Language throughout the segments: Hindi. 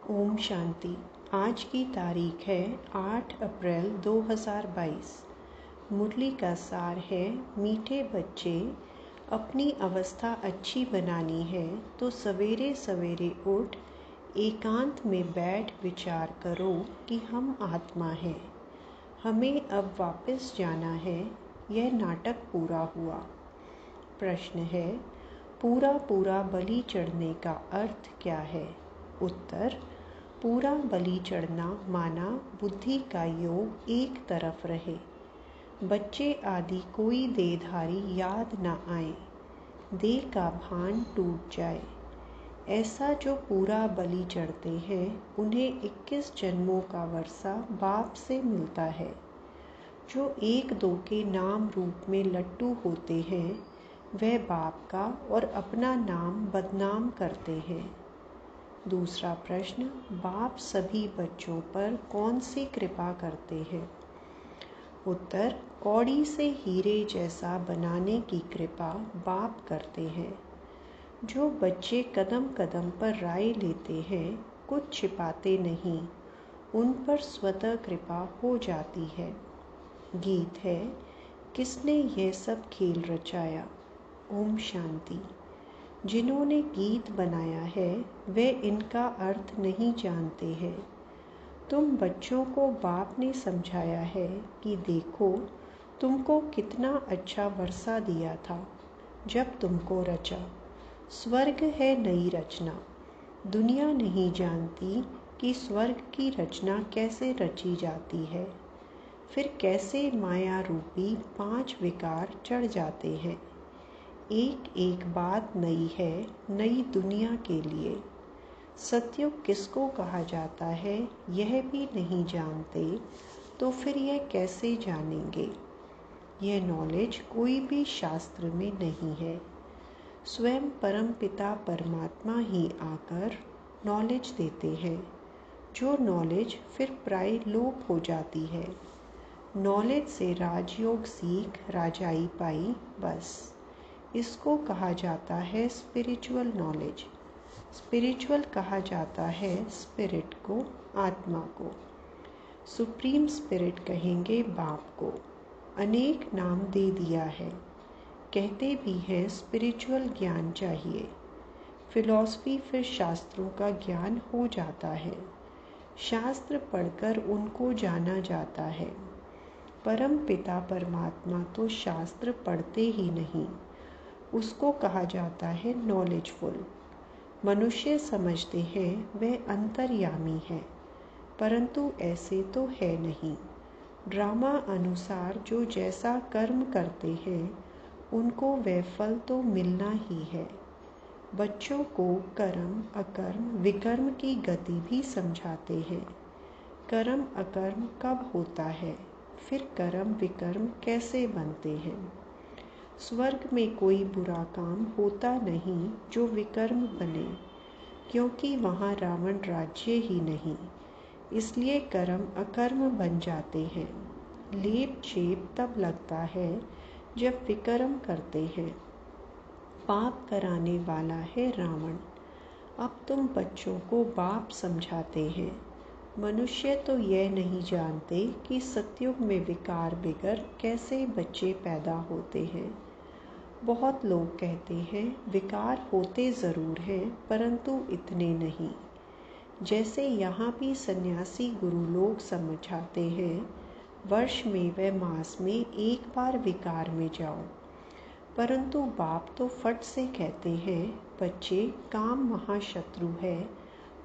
ओम शांति। आज की तारीख है 8 अप्रैल 2022। मुरली का सार है, मीठे बच्चे, अपनी अवस्था अच्छी बनानी है तो सवेरे सवेरे उठ एकांत में बैठ विचार करो कि हम आत्मा हैं, हमें अब वापस जाना है। यह नाटक पूरा हुआ। प्रश्न है, पूरा बलि चढ़ने का अर्थ क्या है? उत्तर, पूरा बलि चढ़ना माना बुद्धि का योग एक तरफ रहे, बच्चे आदि कोई देहधारी याद न आए, देह का भान टूट जाए। ऐसा जो पूरा बलि चढ़ते हैं उन्हें 21 जन्मों का वर्षा बाप से मिलता है। जो एक दो के नाम रूप में लट्टू होते हैं वह बाप का और अपना नाम बदनाम करते हैं। दूसरा प्रश्न, बाप सभी बच्चों पर कौन सी कृपा करते हैं? उत्तर, कौड़ी से हीरे जैसा बनाने की कृपा बाप करते हैं। जो बच्चे कदम कदम पर राय लेते हैं, कुछ छिपाते नहीं, उन पर स्वतः कृपा हो जाती है। गीत है, किसने यह सब खेल रचाया? ओम शांति। जिन्होंने गीत बनाया है वे इनका अर्थ नहीं जानते हैं। तुम बच्चों को बाप ने समझाया है कि देखो तुमको कितना अच्छा वर्षा दिया था जब तुमको रचा। स्वर्ग है नई रचना। दुनिया नहीं जानती कि स्वर्ग की रचना कैसे रची जाती है, फिर कैसे माया रूपी 5 विकार चढ़ जाते हैं। एक एक बात नई है, नई दुनिया के लिए। सतयुग किसको कहा जाता है यह भी नहीं जानते, तो फिर यह कैसे जानेंगे? यह नॉलेज कोई भी शास्त्र में नहीं है। स्वयं परम पिता परमात्मा ही आकर नॉलेज देते हैं, जो नॉलेज फिर प्राय लोप हो जाती है। नॉलेज से राजयोग सीख राजाई पाई, बस। इसको कहा जाता है स्पिरिचुअल नॉलेज। स्पिरिचुअल कहा जाता है स्पिरिट को, आत्मा को। सुप्रीम स्पिरिट कहेंगे बाप को। अनेक नाम दे दिया है। कहते भी हैं स्पिरिचुअल ज्ञान चाहिए। फिलॉसफी फिर शास्त्रों का ज्ञान हो जाता है। शास्त्र पढ़कर उनको जाना जाता है। परम पिता परमात्मा तो शास्त्र पढ़ते ही नहीं, उसको कहा जाता है नॉलेजफुल। मनुष्य समझते हैं वह अंतर्यामी है, परंतु ऐसे तो है नहीं। ड्रामा अनुसार जो जैसा कर्म करते हैं उनको वह फल तो मिलना ही है। बच्चों को कर्म अकर्म विकर्म की गति भी समझाते हैं। कर्म अकर्म कब होता है, फिर कर्म विकर्म कैसे बनते हैं। स्वर्ग में कोई बुरा काम होता नहीं जो विकर्म बने, क्योंकि वहाँ रावण राज्य ही नहीं, इसलिए कर्म अकर्म बन जाते हैं। लेप चेप तब लगता है जब विकर्म करते हैं। पाप कराने वाला है रावण। अब तुम बच्चों को बाप समझाते हैं। मनुष्य तो यह नहीं जानते कि सतयुग में विकार बिगर कैसे बच्चे पैदा होते हैं। बहुत लोग कहते हैं विकार होते ज़रूर हैं, परंतु इतने नहीं। जैसे यहाँ भी सन्यासी गुरु लोग समझाते हैं, वर्ष में व मास में एक बार विकार में जाओ, परंतु बाप तो फट से कहते हैं बच्चे, काम महाशत्रु है,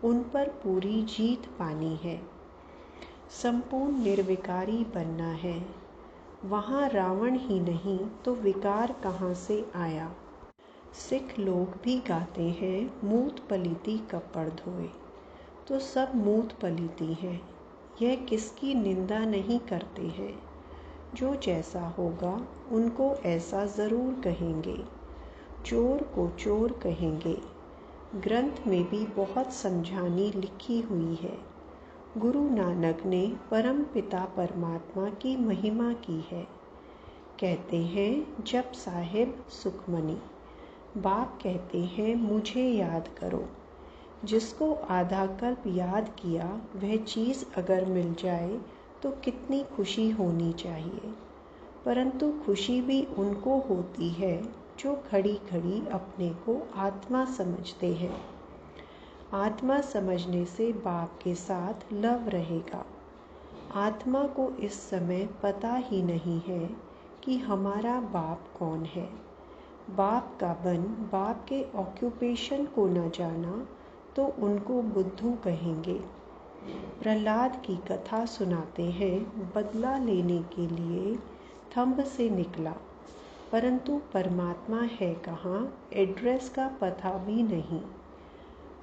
उन पर पूरी जीत पानी है। संपूर्ण निर्विकारी बनना है। वहाँ रावण ही नहीं तो विकार कहाँ से आया। सिख लोग भी गाते हैं मूत पलीती कपड़ धोए, तो सब मूत पलीती हैं। यह किसकी निंदा नहीं करते हैं। जो जैसा होगा उनको ऐसा ज़रूर कहेंगे। चोर को चोर कहेंगे। ग्रंथ में भी बहुत समझानी लिखी हुई है। गुरु नानक ने परम पिता परमात्मा की महिमा की है। कहते हैं जप साहिब सुखमनी। बाप कहते हैं मुझे याद करो। जिसको आधा कल्प याद किया वह चीज़ अगर मिल जाए तो कितनी खुशी होनी चाहिए। परंतु खुशी भी उनको होती है जो घड़ी घड़ी अपने को आत्मा समझते हैं। आत्मा समझने से बाप के साथ लव रहेगा। आत्मा को इस समय पता ही नहीं है कि हमारा बाप कौन है। बाप का बन बाप के ऑक्यूपेशन को न जाना तो उनको बुद्धू कहेंगे। प्रहलाद की कथा सुनाते हैं, बदला लेने के लिए थंब से निकला, परंतु परमात्मा है कहाँ, एड्रेस का पता भी नहीं।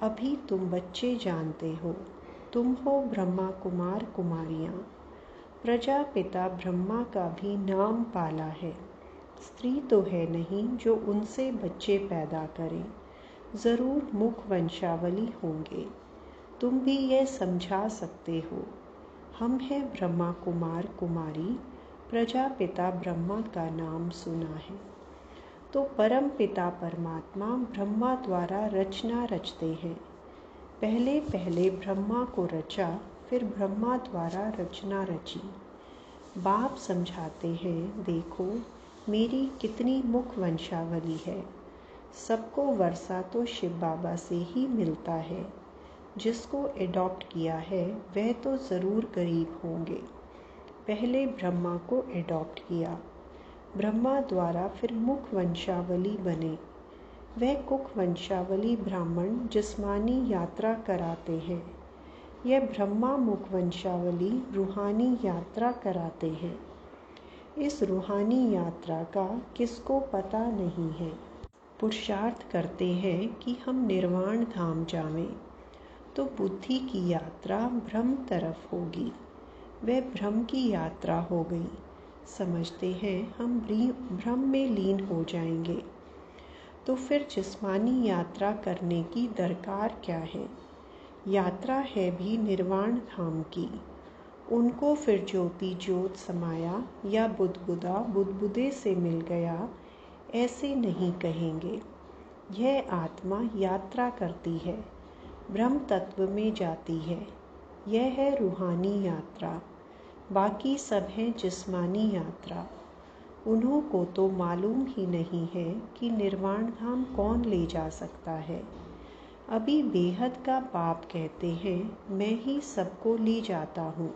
अभी तुम बच्चे जानते हो, तुम हो ब्रह्मा कुमार कुमारियाँ। प्रजापिता ब्रह्मा का भी नाम पाला है। स्त्री तो है नहीं जो उनसे बच्चे पैदा करें, ज़रूर मुख वंशावली होंगे। तुम भी यह समझा सकते हो। हम हैं ब्रह्मा कुमार कुमारी, प्रजापिता ब्रह्मा का नाम सुना है। तो परम पिता परमात्मा ब्रह्मा द्वारा रचना रचते हैं। पहले पहले ब्रह्मा को रचा, फिर ब्रह्मा द्वारा रचना रची। बाप समझाते हैं, देखो मेरी कितनी मुख वंशावली है। सबको वर्षा तो शिव बाबा से ही मिलता है। जिसको एडॉप्ट किया है वह तो ज़रूर गरीब होंगे। पहले ब्रह्मा को एडॉप्ट किया, ब्रह्मा द्वारा फिर मुख वंशावली बने। वह कुख वंशावली ब्राह्मण जिस्मानी यात्रा कराते हैं। यह ब्रह्मा मुख वंशावली रूहानी यात्रा कराते हैं। इस रूहानी यात्रा का किसको पता नहीं है। पुरुषार्थ करते हैं कि हम निर्वाण धाम जावें, तो बुद्धि की यात्रा ब्रह्म तरफ होगी। वह ब्रह्म की यात्रा हो गई। समझते हैं हम ब्रह्म में लीन हो जाएंगे, तो फिर जिस्मानी यात्रा करने की दरकार क्या है। यात्रा है भी निर्वाण धाम की। उनको फिर ज्योति ज्योत समाया या बुदबुदा बुदबुदे से मिल गया, ऐसे नहीं कहेंगे। यह आत्मा यात्रा करती है, ब्रह्म तत्व में जाती है। यह है रूहानी यात्रा। बाकी सब है जिस्मानी यात्रा। उन्हों को तो मालूम ही नहीं है कि निर्वाण धाम कौन ले जा सकता है। अभी बेहद का बाप कहते हैं, मैं ही सबको ले जाता हूँ।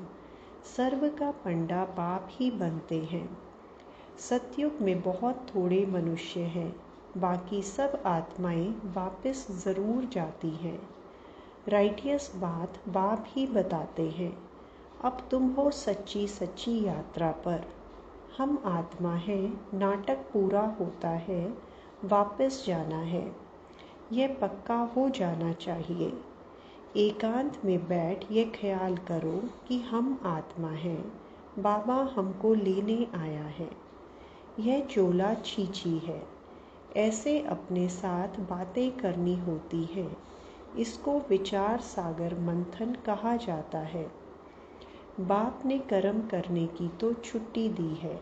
सर्व का पंडा बाप ही बनते हैं। सतयुग में बहुत थोड़े मनुष्य हैं, बाकी सब आत्माएं वापस ज़रूर जाती हैं। राइटियस बात बाप ही बताते हैं। अब तुम हो सच्ची सच्ची यात्रा पर। हम आत्मा हैं, नाटक पूरा होता है, वापस जाना है। यह पक्का हो जाना चाहिए। एकांत में बैठ ये ख्याल करो कि हम आत्मा हैं, बाबा हमको लेने आया है। यह चोला छीछी है। ऐसे अपने साथ बातें करनी होती हैं। इसको विचार सागर मंथन कहा जाता है। बाप ने कर्म करने की तो छुट्टी दी है।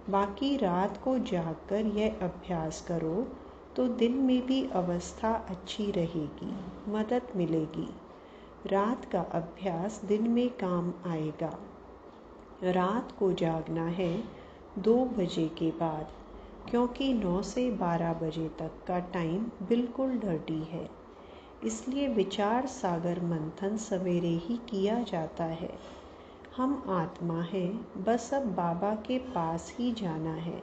बाकी रात को जागकर यह अभ्यास करो तो दिन में भी अवस्था अच्छी रहेगी, मदद मिलेगी। रात का अभ्यास दिन में काम आएगा। रात को जागना है 2 बजे के बाद, क्योंकि 9 से 12 बजे तक का टाइम बिल्कुल डर्टी है। इसलिए विचार सागर मंथन सवेरे ही किया जाता है। हम आत्मा हैं, बस अब बाबा के पास ही जाना है।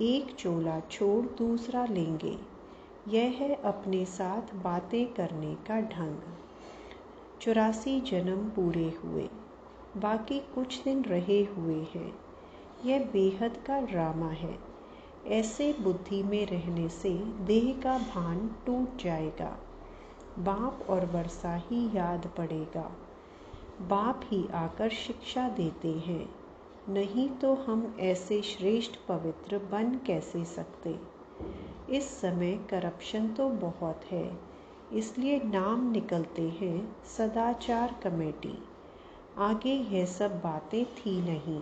एक चोला छोड़ दूसरा लेंगे। यह है अपने साथ बातें करने का ढंग। 84 जन्म पूरे हुए, बाकी कुछ दिन रहे हुए हैं। यह बेहद का ड्रामा है। ऐसे बुद्धि में रहने से देह का भान टूट जाएगा। बाप और वर्षा ही याद पड़ेगा। बाप ही आकर शिक्षा देते हैं, नहीं तो हम ऐसे श्रेष्ठ पवित्र बन कैसे सकते। इस समय करप्शन तो बहुत है, इसलिए नाम निकलते हैं सदाचार कमेटी। आगे यह सब बातें थी नहीं।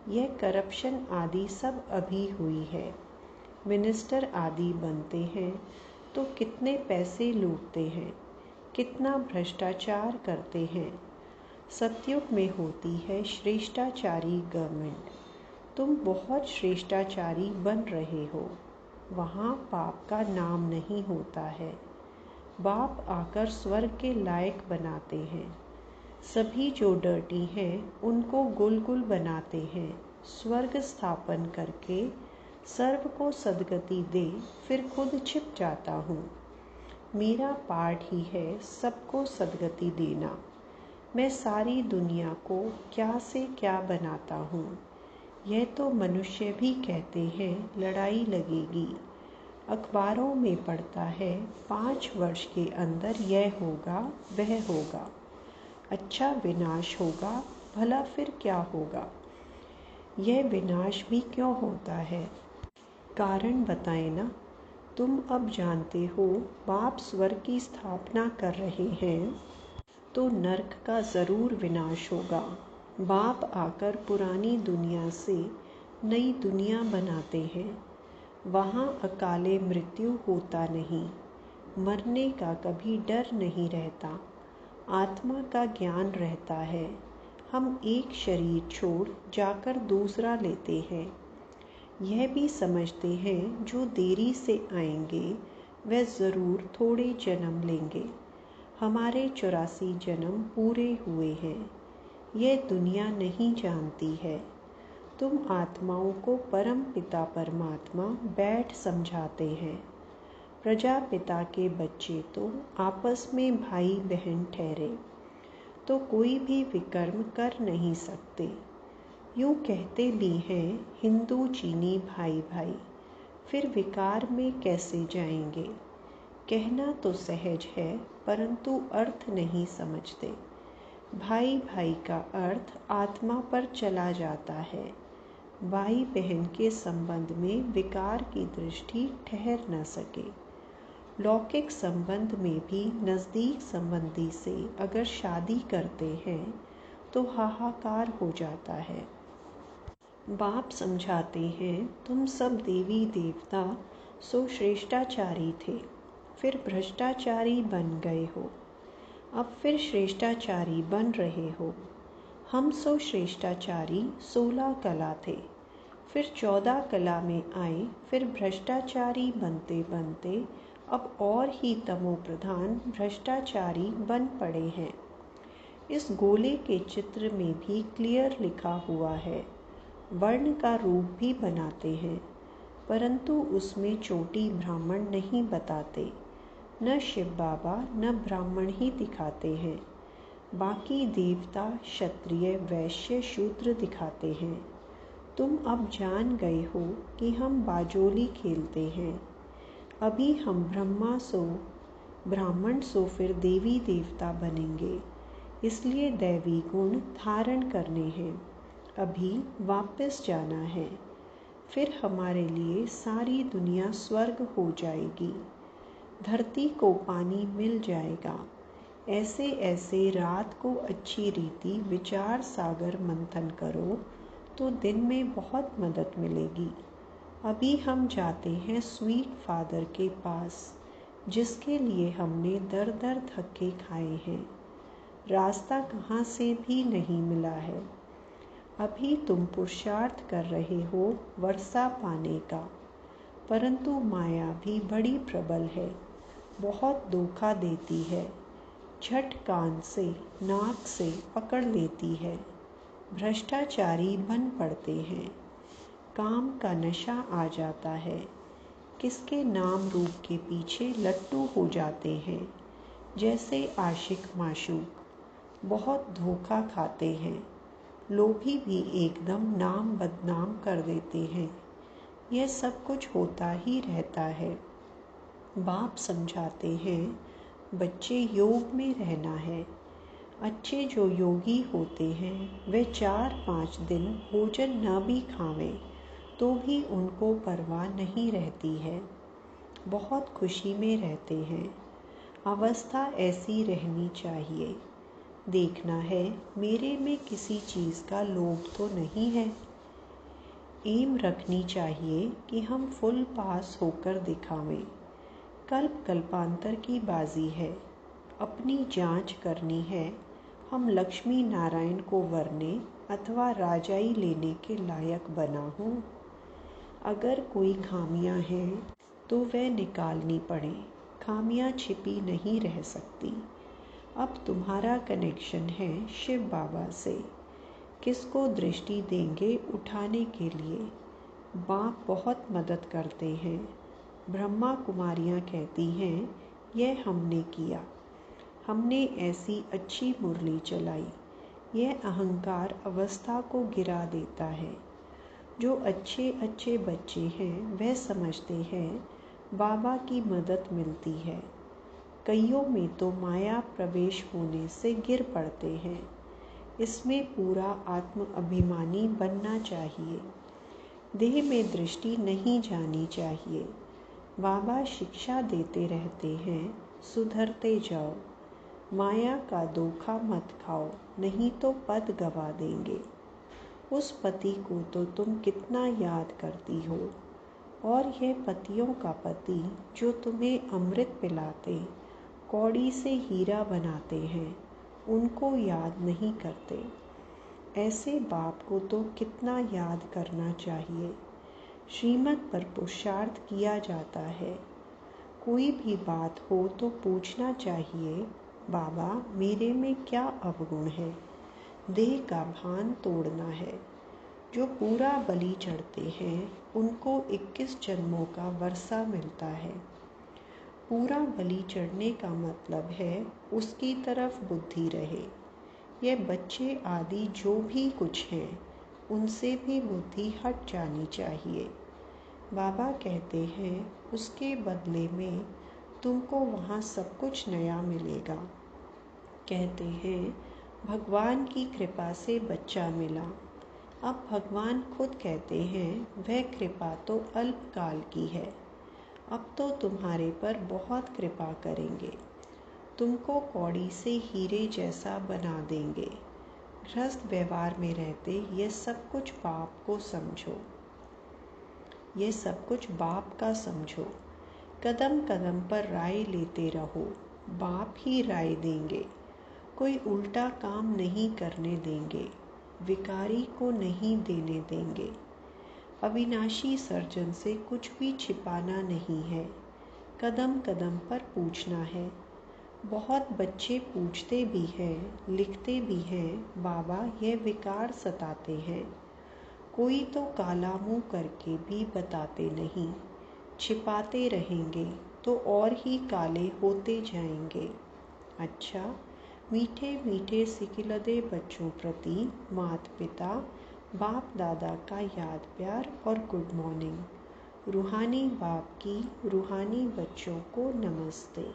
यह करप्शन आदि सब अभी हुई है। मिनिस्टर आदि बनते हैं तो कितने पैसे लूटते हैं। कितना भ्रष्टाचार करते हैं। सतयुग में होती है श्रेष्ठाचारी गवर्नमेंट। तुम बहुत श्रेष्ठाचारी बन रहे हो। वहाँ पाप का नाम नहीं होता है। बाप आकर स्वर्ग के लायक बनाते हैं। सभी जो डर्टी हैं उनको गुलगुल बनाते हैं। स्वर्ग स्थापन करके सर्व को सदगति दे, फिर खुद छिप जाता हूँ। मेरा पाठ ही है सबको सदगति देना। मैं सारी दुनिया को क्या से क्या बनाता हूँ। यह तो मनुष्य भी कहते हैं लड़ाई लगेगी। अखबारों में पढ़ता है 5 वर्ष के अंदर यह होगा वह होगा। अच्छा विनाश होगा, भला फिर क्या होगा। यह विनाश भी क्यों होता है, कारण बताए ना। तुम अब जानते हो बाप स्वर्ग की स्थापना कर रहे हैं तो नरक का ज़रूर विनाश होगा। बाप आकर पुरानी दुनिया से नई दुनिया बनाते हैं। वहाँ अकाले मृत्यु होता नहीं, मरने का कभी डर नहीं रहता, आत्मा का ज्ञान रहता है। हम एक शरीर छोड़ जाकर दूसरा लेते हैं। यह भी समझते हैं जो देरी से आएंगे वह ज़रूर थोड़े जन्म लेंगे। हमारे 84 जन्म पूरे हुए हैं। यह दुनिया नहीं जानती है। तुम आत्माओं को परम पिता परमात्मा बैठ समझाते हैं। प्रजापिता के बच्चे तो आपस में भाई बहन ठहरे तो कोई भी विकर्म कर नहीं सकते। यूँ कहते भी हैं हिंदू चीनी भाई भाई, फिर विकार में कैसे जाएंगे। कहना तो सहज है परंतु अर्थ नहीं समझते। भाई भाई का अर्थ आत्मा पर चला जाता है। भाई बहन के संबंध में विकार की दृष्टि ठहर न सके। लौकिक संबंध में भी नज़दीक संबंधी से अगर शादी करते हैं तो हाहाकार हो जाता है। बाप समझाते हैं तुम सब देवी देवता सो श्रेष्ठाचारी थे, फिर भ्रष्टाचारी बन गए हो, अब फिर श्रेष्ठाचारी बन रहे हो। हम सो श्रेष्ठाचारी 16 कला थे, फिर 14 कला में आए, फिर भ्रष्टाचारी बनते बनते अब और ही तमो प्रधान भ्रष्टाचारी बन पड़े हैं। इस गोले के चित्र में भी क्लियर लिखा हुआ है। वर्ण का रूप भी बनाते हैं परंतु उसमें चोटी ब्राह्मण नहीं बताते। न शिव बाबा न ब्राह्मण ही दिखाते हैं। बाकी देवता क्षत्रिय वैश्य शूद्र दिखाते हैं। तुम अब जान गए हो कि हम बाजोली खेलते हैं। अभी हम ब्राह्मण सो फिर देवी देवता बनेंगे, इसलिए दैवी गुण धारण करने हैं। अभी वापस जाना है, फिर हमारे लिए सारी दुनिया स्वर्ग हो जाएगी। धरती को पानी मिल जाएगा। ऐसे ऐसे रात को अच्छी रीति विचार सागर मंथन करो तो दिन में बहुत मदद मिलेगी। अभी हम जाते हैं स्वीट फादर के पास, जिसके लिए हमने दर दर धक्के खाए हैं। रास्ता कहाँ से भी नहीं मिला है। अभी तुम पुरुषार्थ कर रहे हो वर्षा पाने का, परंतु माया भी बड़ी प्रबल है, बहुत धोखा देती है। झट कान से नाक से पकड़ लेती है। भ्रष्टाचारी बन पड़ते हैं। काम का नशा आ जाता है। किसके नाम रूप के पीछे लट्टू हो जाते हैं, जैसे आशिक माशूक। बहुत धोखा खाते हैं। लोभी भी एकदम नाम बदनाम कर देते हैं। यह सब कुछ होता ही रहता है। बाप समझाते हैं बच्चे योग में रहना है। अच्छे जो योगी होते हैं वे 4-5 दिन भोजन न भी खावें तो भी उनको परवाह नहीं रहती है। बहुत खुशी में रहते हैं। अवस्था ऐसी रहनी चाहिए। देखना है मेरे में किसी चीज़ का लोभ तो नहीं है। एम रखनी चाहिए कि हम फुल पास होकर दिखावें। कल्प कल्पांतर की बाजी है। अपनी जांच करनी है, हम लक्ष्मी नारायण को वरने अथवा राजाई लेने के लायक बना हूँ। अगर कोई खामियां हैं तो वह निकालनी पड़े, खामियां छिपी नहीं रह सकती। अब तुम्हारा कनेक्शन है शिव बाबा से। किसको दृष्टि देंगे उठाने के लिए? बाप बहुत मदद करते हैं। ब्रह्मा कुमारियाँ कहती हैं यह हमने किया, हमने ऐसी अच्छी मुरली चलाई। यह अहंकार अवस्था को गिरा देता है। जो अच्छे अच्छे बच्चे हैं वह समझते हैं बाबा की मदद मिलती है। कईयों में तो माया प्रवेश होने से गिर पड़ते हैं। इसमें पूरा आत्म अभिमानी बनना चाहिए। देह में दृष्टि नहीं जानी चाहिए। बाबा शिक्षा देते रहते हैं, सुधरते जाओ। माया का धोखा मत खाओ, नहीं तो पद गवा देंगे। उस पति को तो तुम कितना याद करती हो, और यह पतियों का पति जो तुम्हें अमृत पिलाते, कौड़ी से हीरा बनाते हैं, उनको याद नहीं करते। ऐसे बाप को तो कितना याद करना चाहिए। श्रीमत पर पुरुषार्थ किया जाता है। कोई भी बात हो तो पूछना चाहिए, बाबा मेरे में क्या अवगुण है? देह का भान तोड़ना है। जो पूरा बलि चढ़ते हैं उनको 21 जन्मों का वर्षा मिलता है। पूरा बलि चढ़ने का मतलब है उसकी तरफ बुद्धि रहे। यह बच्चे आदि जो भी कुछ हैं उनसे भी बुद्धि हट जानी चाहिए। बाबा कहते हैं उसके बदले में तुमको वहाँ सब कुछ नया मिलेगा। कहते हैं भगवान की कृपा से बच्चा मिला। अब भगवान खुद कहते हैं वह कृपा तो अल्पकाल की है, अब तो तुम्हारे पर बहुत कृपा करेंगे। तुमको कौड़ी से हीरे जैसा बना देंगे। गृहस्थ व्यवहार में रहते ये सब कुछ बाप को समझो, ये सब कुछ बाप का समझो। कदम कदम पर राय लेते रहो, बाप ही राय देंगे। कोई उल्टा काम नहीं करने देंगे, विकारी को नहीं देने देंगे। अविनाशी सर्जन से कुछ भी छिपाना नहीं है, कदम कदम पर पूछना है। बहुत बच्चे पूछते भी हैं, लिखते भी हैं, बाबा यह विकार सताते हैं। कोई तो काला मुंह करके भी बताते नहीं, छिपाते रहेंगे तो और ही काले होते जाएंगे। अच्छा, मीठे मीठे सिकिलदे बच्चों प्रति माता पिता बाप दादा का याद प्यार और गुड मॉर्निंग। रूहानी बाप की रूहानी बच्चों को नमस्ते।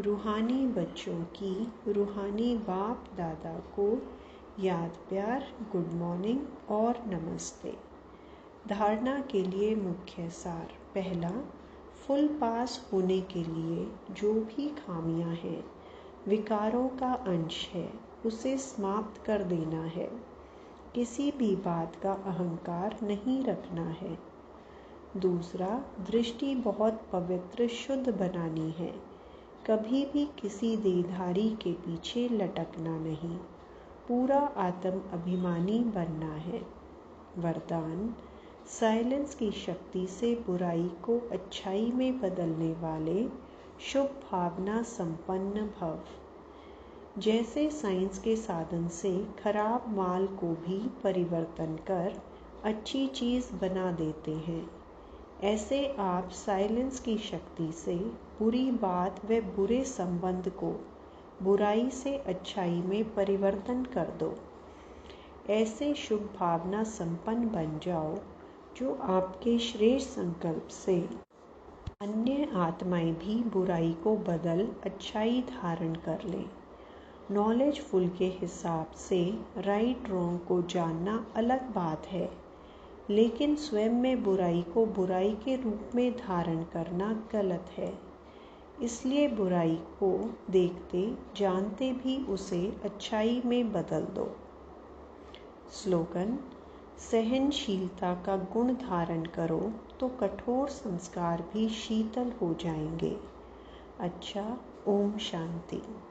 रूहानी बच्चों की रूहानी बाप दादा को याद प्यार, गुड मॉर्निंग और नमस्ते। धारणा के लिए मुख्य सार। पहला, फुल पास होने के लिए जो भी खामियां हैं, विकारों का अंश है, उसे समाप्त कर देना है। किसी भी बात का अहंकार नहीं रखना है। दूसरा, दृष्टि बहुत पवित्र शुद्ध बनानी है। कभी भी किसी देहधारी के पीछे लटकना नहीं, पूरा आत्म अभिमानी बनना है। वरदान, साइलेंस की शक्ति से बुराई को अच्छाई में बदलने वाले शुभ भावना संपन्न भव। जैसे साइंस के साधन से खराब माल को भी परिवर्तन कर अच्छी चीज़ बना देते हैं, ऐसे आप साइलेंस की शक्ति से बुरी बात व बुरे संबंध को बुराई से अच्छाई में परिवर्तन कर दो। ऐसे शुभ भावना संपन्न बन जाओ जो आपके श्रेष्ठ संकल्प से अन्य आत्माएं भी बुराई को बदल अच्छाई धारण कर लें। नॉलेजफुल के हिसाब से राइट रॉन्ग को जानना अलग बात है, लेकिन स्वयं में बुराई को बुराई के रूप में धारण करना गलत है। इसलिए बुराई को देखते जानते भी उसे अच्छाई में बदल दो। स्लोगन, सहनशीलता का गुण धारण करो तो कठोर संस्कार भी शीतल हो जाएंगे। अच्छा, ओम शांति।